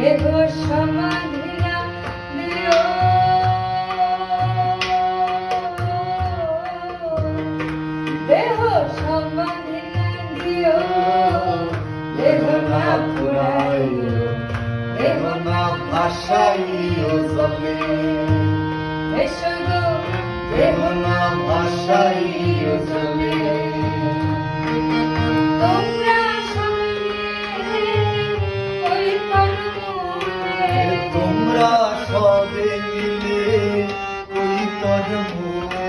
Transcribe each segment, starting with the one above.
দেহ সমাধি না দিও, দেহ সমাধি না দিও, দেহ না পুরাইও, দেহ না ভাসাইও জলে। এসো গো দেহ না ভাসাইও জলে। তোমরা সবে ওই তরমূলে, তোমরা সবে মিলে ওই তরমূলে,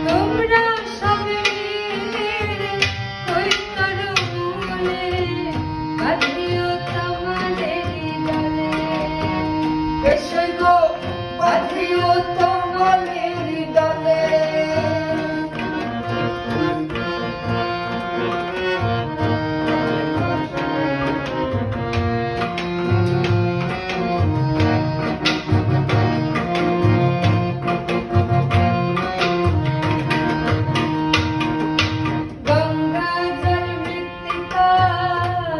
তোমরা সবে মিলে ওই তরমূলে বাঁধিও তোমাদের ডালে। এসো গো বাঁধিও তোমাদের ডালে। গঙ্গা জল মৃত্তিকা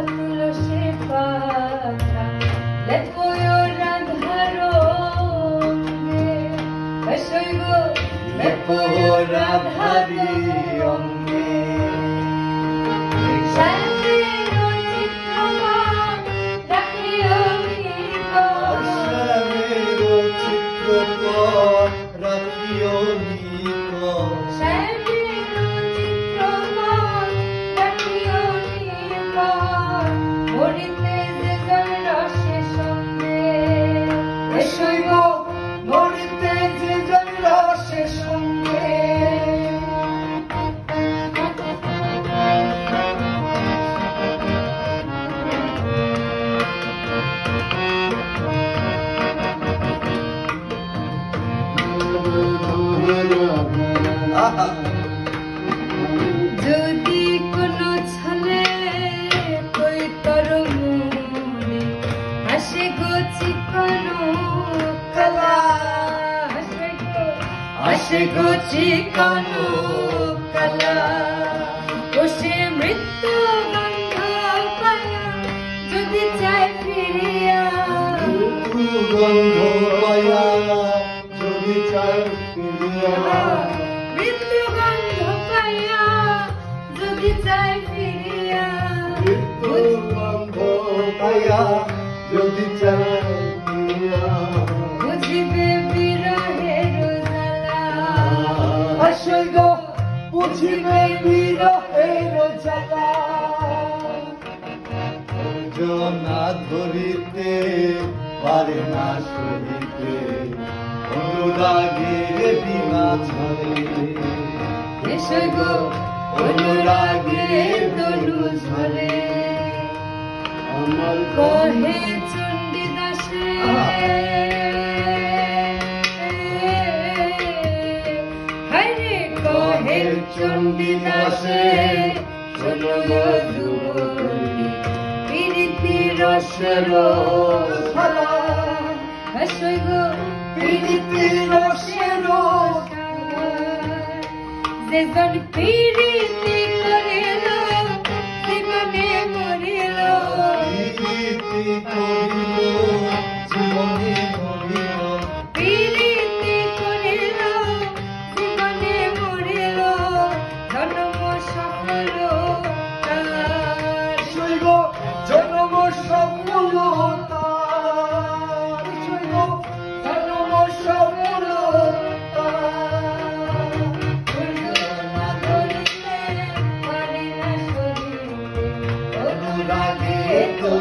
তুলসী পাতা লেপো রাধার অঙ্গে। এসো গো লেপো রাধারি অঙ্গে। শ্যামের চিত্রমান রাখিও নিকট, শ্যামের চিত্রপট রাখিও নিকট, শ্যামের চিত্রমান রাখিও নিকট, মরিতে যে জল রসে সঙ্গে। এসো গো মরিতে যে জল রসে সঙ্গে। আহা, যদি কোনো ছলে কই তরমূলে হাসে গো চিকনো কালা, হাসে গো চিকনো কালা। ও সে মৃত্যু গন্ধ পায়া যদি চায় ফিরিয়া, গন্ধ পায়া যদি চাই ফিরিয়া, মৃত্যু গন্ধ পায়া যদি চায় ফিরিয়া, মৃত্যু গন্ধ পায়া যদি চাই ফিরিয়া, বুঝিবে বিরহের জ্বালা। আসো গো বুঝিবে বিরহের জ্বালা। না ধরিতে পারে না সহিতে অনুরাগের বিনা ঝরে। এসো গো অনুরাগের তনু ঝরে। আমার কহে চণ্ডীদাসে হরে, কহে চণ্ডীদাসে শোনো গো যুবতী প্রীতি রসের ধারা। এসো গো প্রীতি রসের ধারা। যেজন প্রীতি করিল জীবনে মরিল, প্রীতি করিল জীবনে মরিল, প্রীতি করিল জীবনে মরিল, জন্ম সফল তার। শৈব জন্ম সফল তার, শৈব জন্ম সফল তার। না ধরিতে পারে না শরীর, অনুরাগে তো